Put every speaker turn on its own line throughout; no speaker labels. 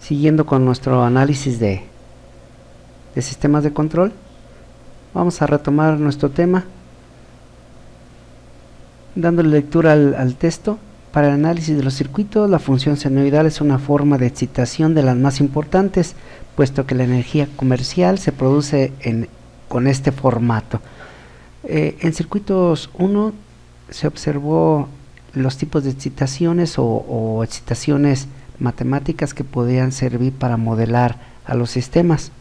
Siguiendo con nuestro análisis de sistemas de control, vamos a retomar nuestro tema dándole lectura al texto. Para el análisis de los circuitos, la función senoidal es una forma de excitación de las más importantes, puesto que la energía comercial se produce con este formato. En circuitos 1 se observó los tipos de excitaciones o excitaciones matemáticas que podían servir para modelar a los sistemas.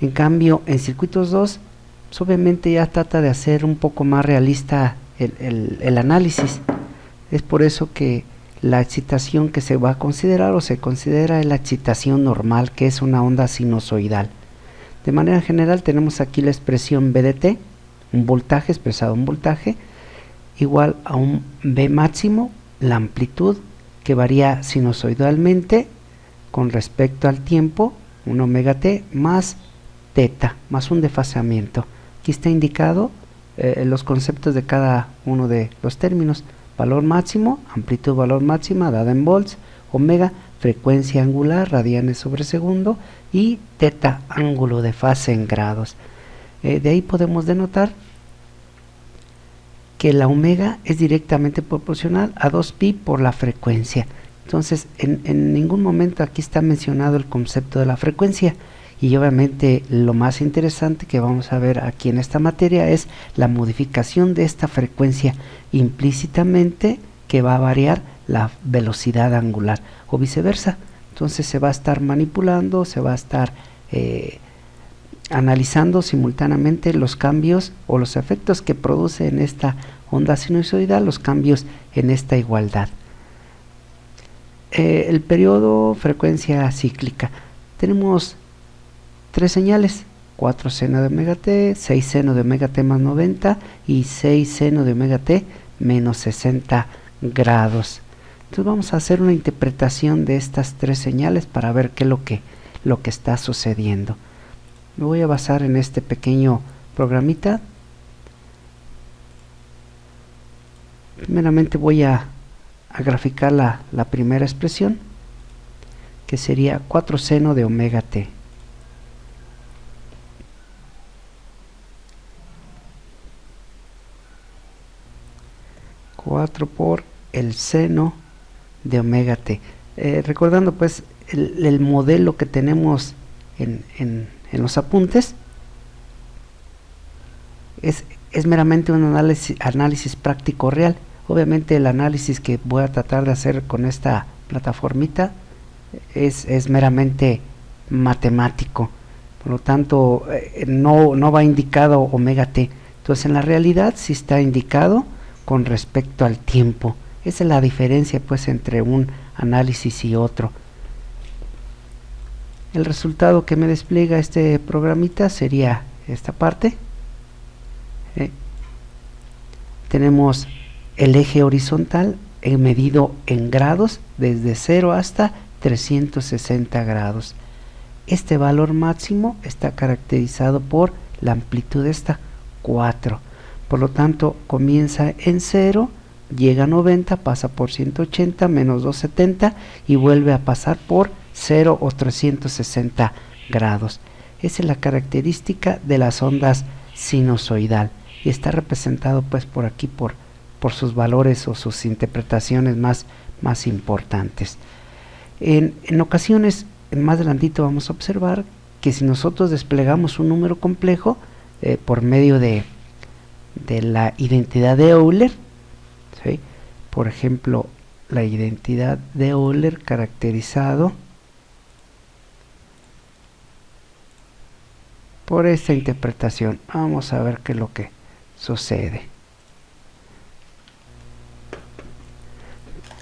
En cambio, en circuitos 2, pues obviamente ya trata de hacer un poco más realista el análisis. Es por eso que la excitación que se va a considerar o se considera es la excitación normal, que es una onda sinusoidal. De manera general tenemos aquí la expresión B de t, un voltaje expresado en voltaje, igual a un B máximo, la amplitud, que varía sinusoidalmente con respecto al tiempo, un omega t, más teta, más un desfasamiento. Aquí está indicado los conceptos de cada uno de los términos: valor máximo, amplitud valor máxima dada en volts, omega, frecuencia angular, radianes sobre segundo, y teta, ángulo de fase en grados. De ahí podemos denotar que la omega es directamente proporcional a 2pi por la frecuencia. Entonces, en ningún momento aquí está mencionado el concepto de la frecuencia, y obviamente lo más interesante que vamos a ver aquí en esta materia es la modificación de esta frecuencia implícitamente, que va a variar la velocidad angular o viceversa. Entonces se va a estar manipulando, se va a estar analizando simultáneamente los cambios o los efectos que produce en esta onda sinusoidal, los cambios en esta igualdad. El periodo frecuencia cíclica. Tenemos tres señales: 4 seno de omega t, 6 seno de omega t más 90 y 6 seno de omega t menos 60 grados. Entonces vamos a hacer una interpretación de estas tres señales para ver qué es lo que está sucediendo. Me voy a basar en este pequeño programita. Primeramente voy a graficar la primera expresión, que sería 4 seno de omega t. Por el seno de omega t. Recordando pues el modelo que tenemos en los apuntes, es meramente un análisis práctico real. Obviamente el análisis que voy a tratar de hacer con esta plataformita es meramente matemático, por lo tanto no va indicado omega t. Entonces en la realidad sí está indicado con respecto al tiempo. Esa es la diferencia pues entre un análisis y otro. El resultado que me despliega este programita sería esta parte. Tenemos el eje horizontal medido en grados desde 0 hasta 360 grados. Este valor máximo está caracterizado por la amplitud esta 4. Por lo tanto, comienza en 0, llega a 90, pasa por 180, menos 270 y vuelve a pasar por 0 o 360 grados. Esa es la característica de las ondas sinusoidal, y está representado pues por aquí por sus valores o sus interpretaciones más importantes. En ocasiones, más adelantito vamos a observar que si nosotros desplegamos un número complejo por medio de la identidad de Euler, ¿sí? Por ejemplo, la identidad de Euler caracterizado por esta interpretación. Vamos a ver qué es lo que sucede.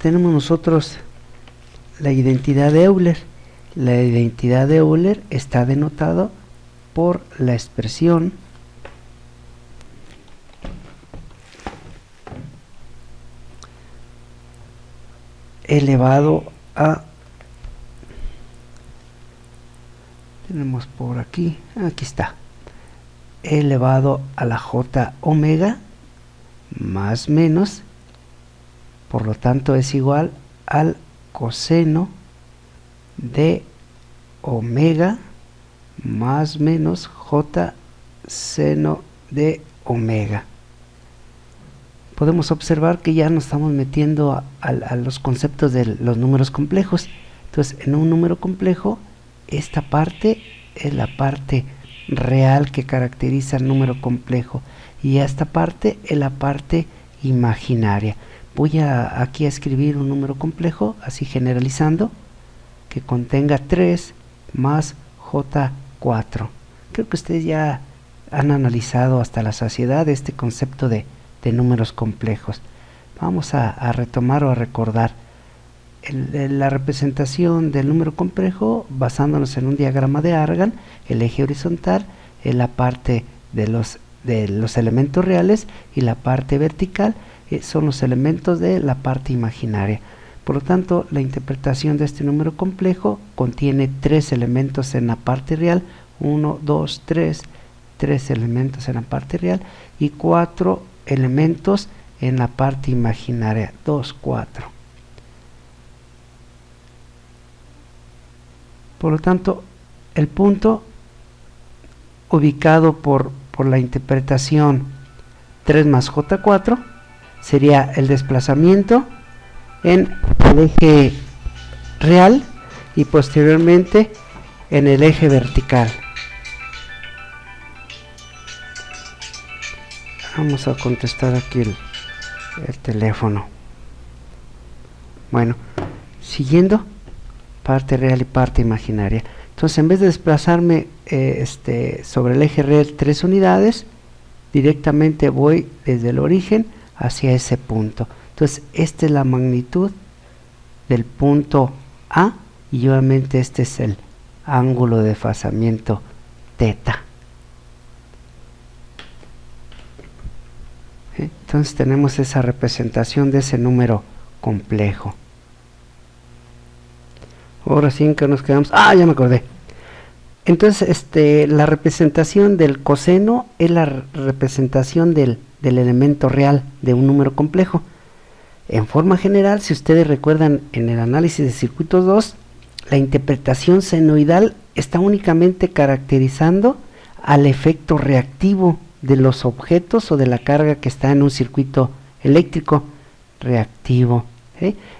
Tenemos nosotros la identidad de Euler. La identidad de Euler está denotada por la expresión elevado a, tenemos por aquí está, elevado a la j omega más menos, por lo tanto es igual al coseno de omega más menos j seno de omega. Podemos observar que ya nos estamos metiendo a los conceptos de los números complejos. Entonces, en un número complejo, esta parte es la parte real que caracteriza el número complejo, y esta parte es la parte imaginaria. Voy aquí a escribir un número complejo, así generalizando, que contenga 3 más j4. Creo que ustedes ya han analizado hasta la saciedad este concepto de números complejos. Vamos a retomar o a recordar la representación del número complejo basándonos en un diagrama de Argand. El eje horizontal es la parte de los elementos reales, y la parte vertical son los elementos de la parte imaginaria. Por lo tanto, la interpretación de este número complejo contiene 3 elementos en la parte real, 1, 2, 3 elementos en la parte real y 4 elementos en la parte imaginaria, 2, 4. Por lo tanto, el punto ubicado por la interpretación 3 más j4 sería el desplazamiento en el eje real y posteriormente en el eje vertical. Vamos a contestar aquí el teléfono. Bueno, siguiendo, parte real y parte imaginaria. Entonces, en vez de desplazarme sobre el eje real 3 unidades, directamente voy desde el origen hacia ese punto. Entonces, esta es la magnitud del punto A, y obviamente este es el ángulo de desfasamiento teta. Entonces tenemos esa representación de ese número complejo. Ahora sí, ¿en qué nos quedamos? Ah, ya me acordé. Entonces, la representación del coseno es la representación del elemento real de un número complejo. En forma general, si ustedes recuerdan en el análisis de circuitos 2, la interpretación senoidal está únicamente caracterizando al efecto reactivo de los objetos o de la carga que está en un circuito eléctrico reactivo.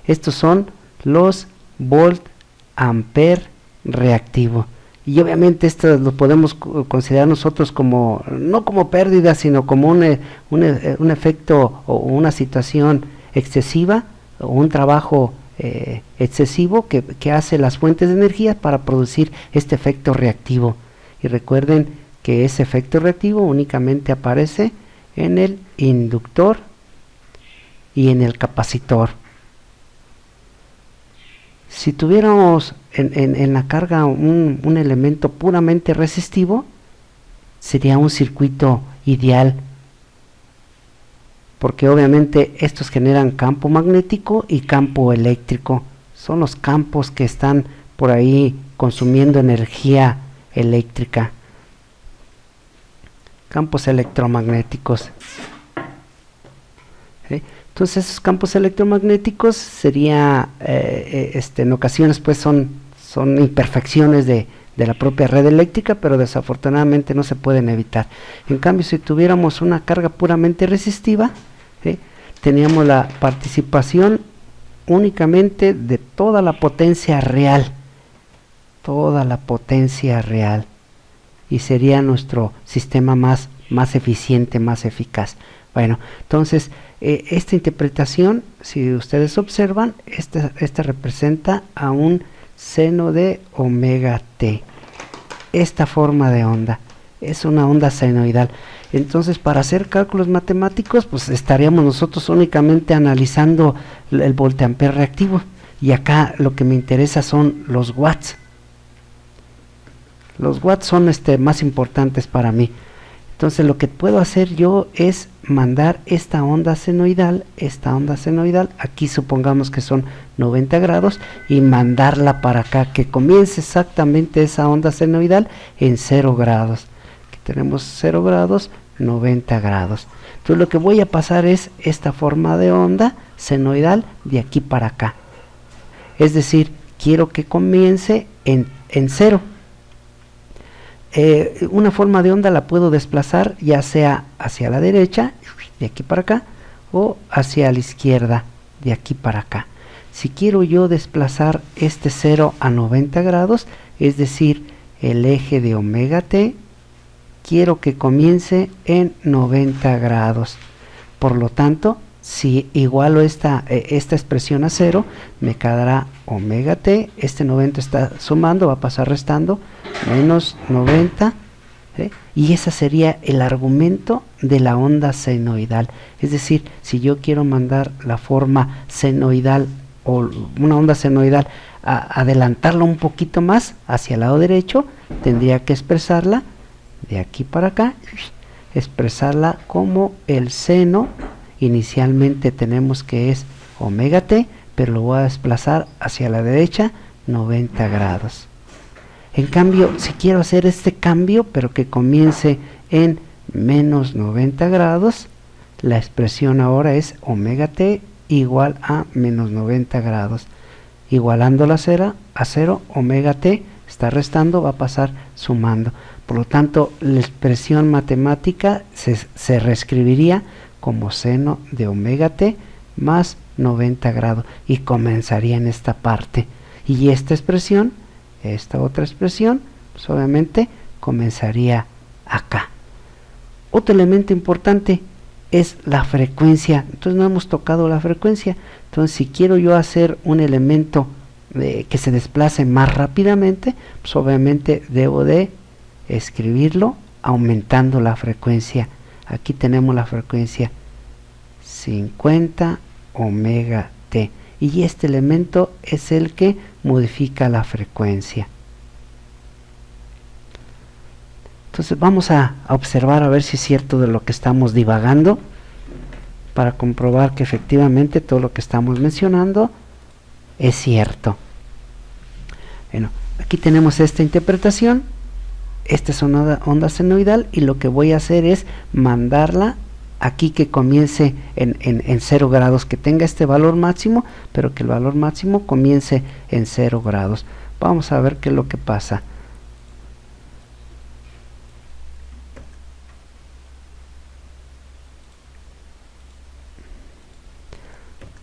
Estos son los volt ampere reactivo, y obviamente esto lo podemos considerar nosotros como, no como pérdida, sino como un efecto o una situación excesiva, o un trabajo excesivo que hace las fuentes de energía para producir este efecto reactivo. Y recuerden que ese efecto reactivo únicamente aparece en el inductor y en el capacitor. Si tuviéramos en la carga un elemento puramente resistivo, sería un circuito ideal, porque obviamente estos generan campo magnético y campo eléctrico. Son los campos que están por ahí consumiendo energía eléctrica. Campos electromagnéticos. Entonces, esos campos electromagnéticos sería en ocasiones pues son imperfecciones de la propia red eléctrica, pero desafortunadamente no se pueden evitar. En cambio, si tuviéramos una carga puramente resistiva, teníamos la participación únicamente de toda la potencia real, y sería nuestro sistema más eficiente, más eficaz. Bueno, entonces esta interpretación, si ustedes observan, esta representa a un seno de omega t. Esta forma de onda es una onda senoidal. Entonces, para hacer cálculos matemáticos, pues estaríamos nosotros únicamente analizando el voltampere reactivo, y acá lo que me interesa son los watts. Los watts son más importantes para mí. Entonces, lo que puedo hacer yo es mandar esta onda senoidal, aquí supongamos que son 90 grados, y mandarla para acá, que comience exactamente esa onda senoidal en 0 grados. Aquí tenemos 0 grados, 90 grados. Entonces, lo que voy a pasar es esta forma de onda senoidal de aquí para acá. Es decir, quiero que comience en 0. Una forma de onda la puedo desplazar ya sea hacia la derecha, de aquí para acá, o hacia la izquierda, de aquí para acá. Si quiero yo desplazar este 0 a 90 grados, es decir, el eje de omega t, quiero que comience en 90 grados. Por lo tanto, si igualo esta expresión a 0, me quedará omega t, este 90 está sumando, va a pasar restando, menos 90, ¿sí? Y ese sería el argumento de la onda senoidal. Es decir, si yo quiero mandar la forma senoidal o una onda senoidal, adelantarla un poquito más hacia el lado derecho, tendría que expresarla de aquí para acá, expresarla como el seno. Inicialmente tenemos que es omega t, pero lo voy a desplazar hacia la derecha 90 grados. En cambio, si quiero hacer este cambio, pero que comience en menos 90 grados, la expresión ahora es omega t igual a menos 90 grados. Igualando la a 0, omega t está restando, va a pasar sumando. Por lo tanto, la expresión matemática se reescribiría como seno de omega t más 90 grados y comenzaría en esta parte. Y esta expresión, esta otra expresión, pues obviamente comenzaría acá. Otro elemento importante es la frecuencia. Entonces no hemos tocado la frecuencia. Entonces si quiero yo hacer un elemento que se desplace más rápidamente, pues obviamente debo de escribirlo aumentando la frecuencia. Aquí tenemos la frecuencia 50 omega t, y este elemento es el que modifica la frecuencia. Entonces vamos a observar a ver si es cierto de lo que estamos divagando, para comprobar que efectivamente todo lo que estamos mencionando es cierto. Bueno, aquí tenemos esta interpretación. Esta es una onda senoidal y lo que voy a hacer es mandarla aquí que comience en 0 grados, que tenga este valor máximo, pero que el valor máximo comience en 0 grados. Vamos a ver qué es lo que pasa.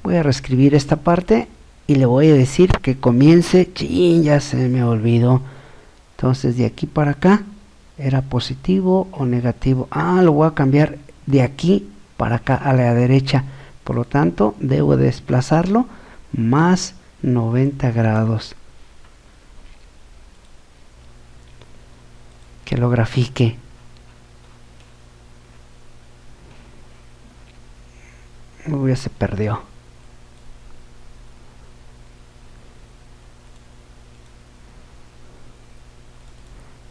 Voy a reescribir esta parte y le voy a decir que comience, ya se me olvidó. Entonces de aquí para acá, ¿era positivo o negativo? Lo voy a cambiar de aquí para acá a la derecha. Por lo tanto, debo desplazarlo más 90 grados. Que lo grafique. Uy, ya se perdió.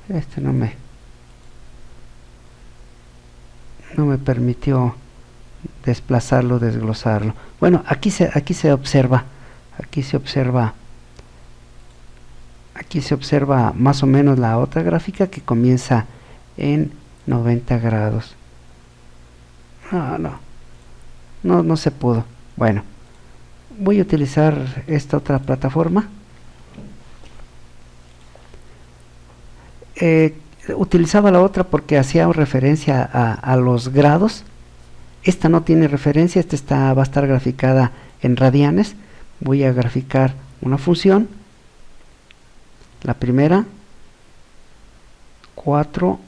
Este no me permitió desplazarlo, desglosarlo. Bueno, aquí se observa más o menos la otra gráfica que comienza en 90 grados. No se pudo. Bueno, voy a utilizar esta otra plataforma. Utilizaba la otra porque hacía referencia a los grados. Esta no tiene referencia, esta va a estar graficada en radianes. Voy a graficar una función. La primera, 4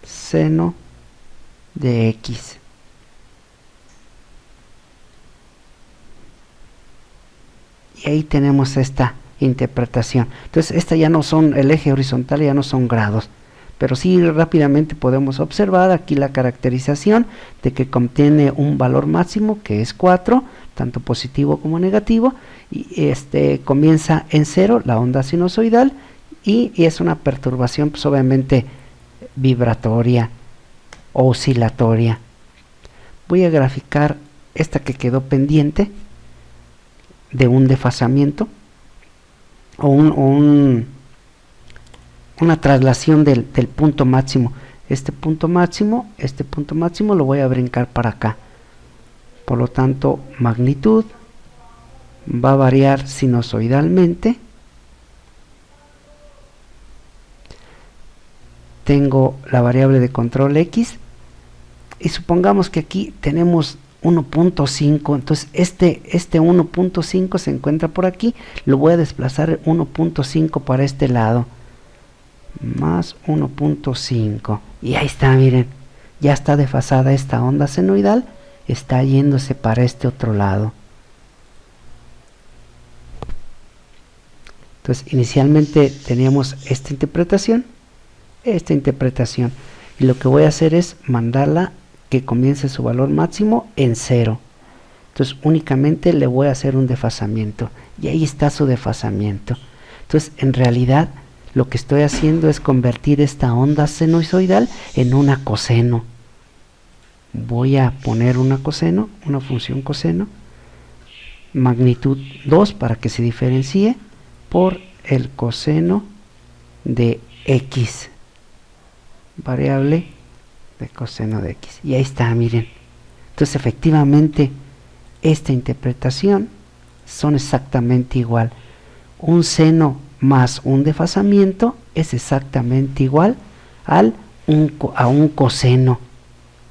seno de x. Y ahí tenemos esta interpretación. Entonces esta ya no son, el eje horizontal ya no son grados, pero sí rápidamente podemos observar aquí la caracterización de que contiene un valor máximo que es 4, tanto positivo como negativo, y comienza en 0 la onda sinusoidal, y es una perturbación pues obviamente vibratoria o oscilatoria. Voy a graficar esta que quedó pendiente de un desfasamiento o una traslación del punto máximo. Este punto máximo lo voy a brincar para acá. Por lo tanto, magnitud va a variar sinusoidalmente. Tengo la variable de control X y supongamos que aquí tenemos 1.5, entonces este 1.5 se encuentra por aquí, lo voy a desplazar 1.5 para este lado, más 1.5, y ahí está, miren, ya está desfasada esta onda senoidal, está yéndose para este otro lado. Entonces inicialmente teníamos esta interpretación, y lo que voy a hacer es mandarla que comience su valor máximo en 0. Entonces únicamente le voy a hacer un desfasamiento, y ahí está su desfasamiento. Entonces en realidad lo que estoy haciendo es convertir esta onda sinusoidal en una coseno. Voy a poner una coseno, una función coseno, magnitud 2 para que se diferencie, por el coseno de X, variable de coseno de X, y ahí está, miren. Entonces efectivamente esta interpretación son exactamente igual. Un seno más un desfasamiento es exactamente igual a un coseno.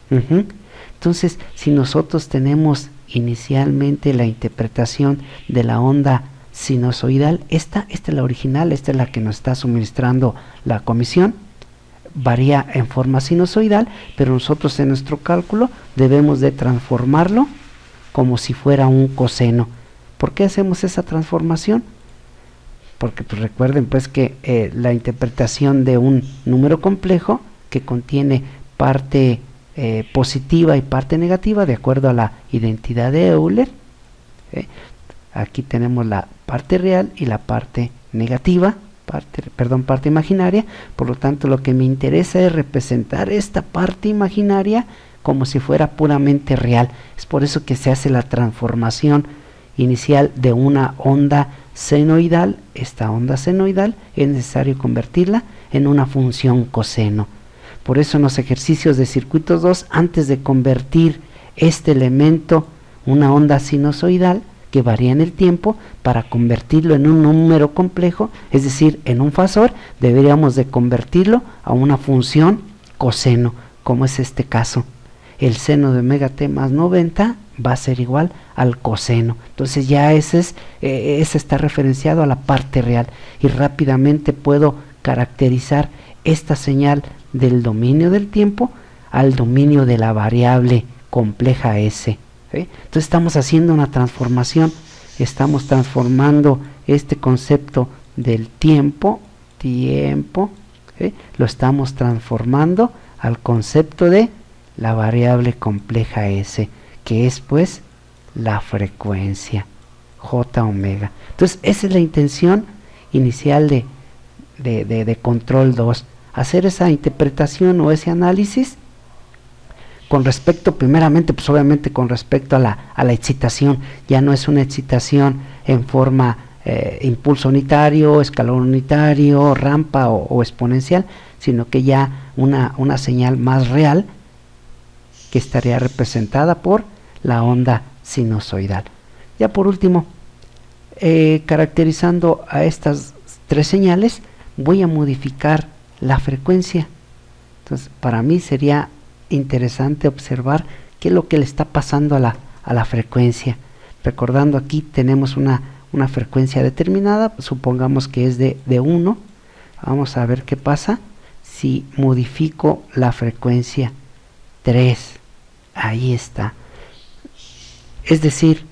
Entonces si nosotros tenemos inicialmente la interpretación de la onda sinusoidal, esta es la original, esta es la que nos está suministrando la comisión, varía en forma sinusoidal, pero nosotros en nuestro cálculo debemos de transformarlo como si fuera un coseno. ¿Por qué hacemos esa transformación? Porque pues recuerden pues que la interpretación de un número complejo que contiene parte positiva y parte negativa de acuerdo a la identidad de Euler, aquí tenemos la parte real y la parte negativa, parte imaginaria. Por lo tanto lo que me interesa es representar esta parte imaginaria como si fuera puramente real. Es por eso que se hace la transformación inicial de una onda senoidal. Esta onda senoidal es necesario convertirla en una función coseno. Por eso en los ejercicios de circuitos 2, antes de convertir este elemento, una onda sinusoidal que varía en el tiempo, para convertirlo en un número complejo, es decir, en un fasor, deberíamos de convertirlo a una función coseno, como es este caso. El seno de omega t más 90 va a ser igual al coseno. Entonces ya ese está referenciado a la parte real, y rápidamente puedo caracterizar esta señal del dominio del tiempo al dominio de la variable compleja S. Entonces estamos haciendo una transformación, estamos transformando este concepto del tiempo, lo estamos transformando al concepto de la variable compleja S, que es pues la frecuencia J omega. Entonces esa es la intención inicial de control 2, hacer esa interpretación o ese análisis con respecto, primeramente, pues obviamente con respecto a la excitación. Ya no es una excitación en forma impulso unitario, escalón unitario, rampa o exponencial, sino que ya una señal más real que estaría representada por la onda sinusoidal. Ya por último, caracterizando a estas tres señales, voy a modificar la frecuencia. Entonces para mí sería interesante observar qué es lo que le está pasando a la frecuencia. Recordando, aquí tenemos una frecuencia determinada, supongamos que es de 1. Vamos a ver qué pasa si modifico la frecuencia 3. Ahí está. Es decir,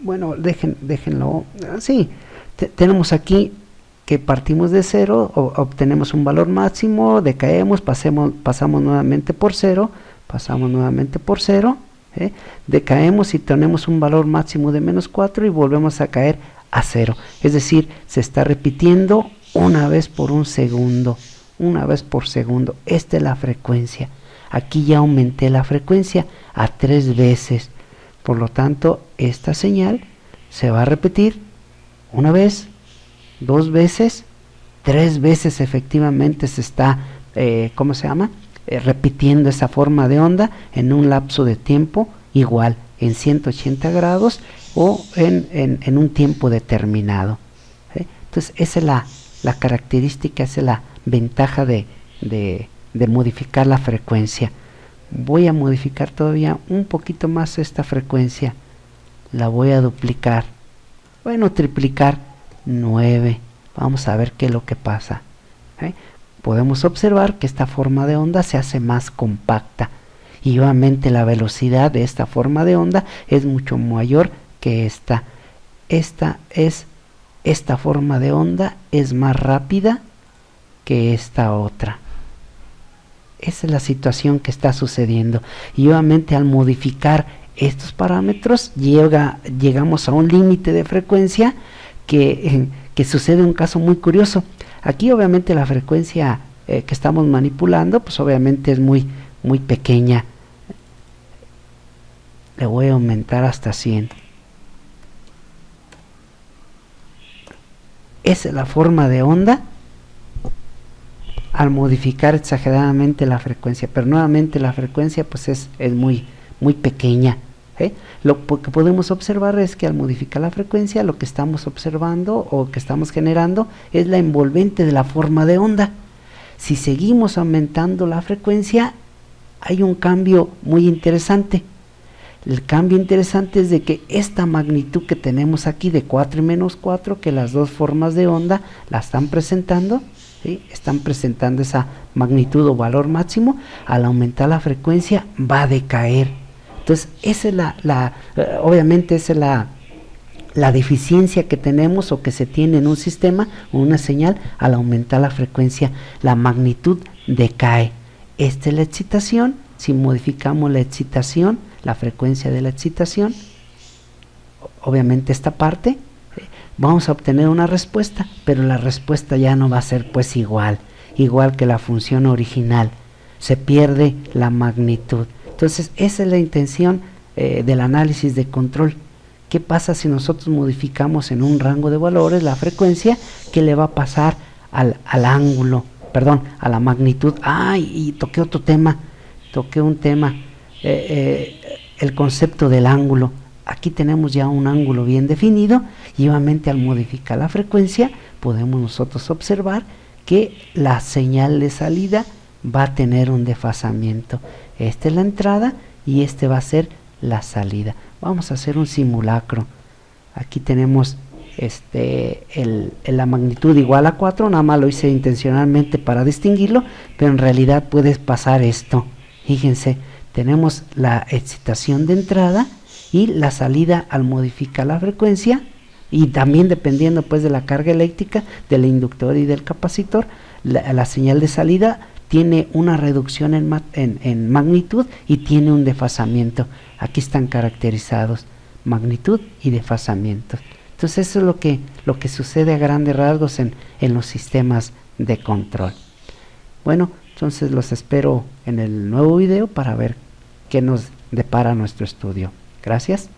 bueno, déjenlo así. Tenemos aquí que partimos de 0, obtenemos un valor máximo, decaemos, pasamos nuevamente por 0, decaemos y tenemos un valor máximo de menos 4 y volvemos a caer a 0. Es decir, se está repitiendo una vez por un segundo, Esta es la frecuencia. Aquí ya aumenté la frecuencia a 3 veces. Por lo tanto, esta señal se va a repetir una vez, 2 veces, 3 veces. Efectivamente se está, repitiendo esa forma de onda en un lapso de tiempo igual, en 180 grados, o en un tiempo determinado. Entonces esa es la característica, esa es la ventaja de modificar la frecuencia. Voy a modificar todavía un poquito más esta frecuencia, la voy a duplicar, bueno, triplicar, 9. Vamos a ver qué es lo que pasa. Podemos observar que esta forma de onda se hace más compacta y obviamente la velocidad de esta forma de onda es mucho mayor que esta. Esta forma de onda es más rápida que esta otra. Esa es la situación que está sucediendo y obviamente al modificar estos parámetros llegamos a un límite de frecuencia que sucede un caso muy curioso. Aquí obviamente la frecuencia que estamos manipulando pues obviamente es muy pequeña. Le voy a aumentar hasta 100. Esa es la forma de onda al modificar exageradamente la frecuencia, pero nuevamente la frecuencia pues es muy pequeña. Lo que podemos observar es que al modificar la frecuencia lo que estamos observando o que estamos generando es la envolvente de la forma de onda. Si seguimos aumentando la frecuencia hay un cambio muy interesante. El cambio interesante es de que esta magnitud que tenemos aquí de 4 y menos 4, que las dos formas de onda la están presentando, ¿sí? Están presentando esa magnitud o valor máximo, al aumentar la frecuencia va a decaer. Entonces esa es obviamente esa es la deficiencia que tenemos o que se tiene en un sistema o una señal. Al aumentar la frecuencia la magnitud decae. Esta es la excitación. Si modificamos la excitación, la frecuencia de la excitación, obviamente esta parte, vamos a obtener una respuesta, pero la respuesta ya no va a ser pues igual que la función original, se pierde la magnitud. Entonces esa es la intención del análisis de control. ¿Qué pasa si nosotros modificamos en un rango de valores la frecuencia? ¿Qué le va a pasar al ángulo? Perdón, a la magnitud. Y toqué un tema, el concepto del ángulo. Aquí tenemos ya un ángulo bien definido y obviamente al modificar la frecuencia podemos nosotros observar que la señal de salida va a tener un desfasamiento. Esta es la entrada y este va a ser la salida. Vamos a hacer un simulacro. Aquí tenemos la magnitud igual a 4, nada más lo hice intencionalmente para distinguirlo, pero en realidad puede pasar esto. Fíjense, tenemos la excitación de entrada y la salida al modificar la frecuencia, y también dependiendo pues de la carga eléctrica del inductor y del capacitor, la señal de salida tiene una reducción en magnitud y tiene un desfasamiento. Aquí están caracterizados magnitud y desfasamiento. Entonces eso es lo que sucede a grandes rasgos en los sistemas de control. Bueno, entonces los espero en el nuevo video para ver qué nos depara nuestro estudio. Gracias.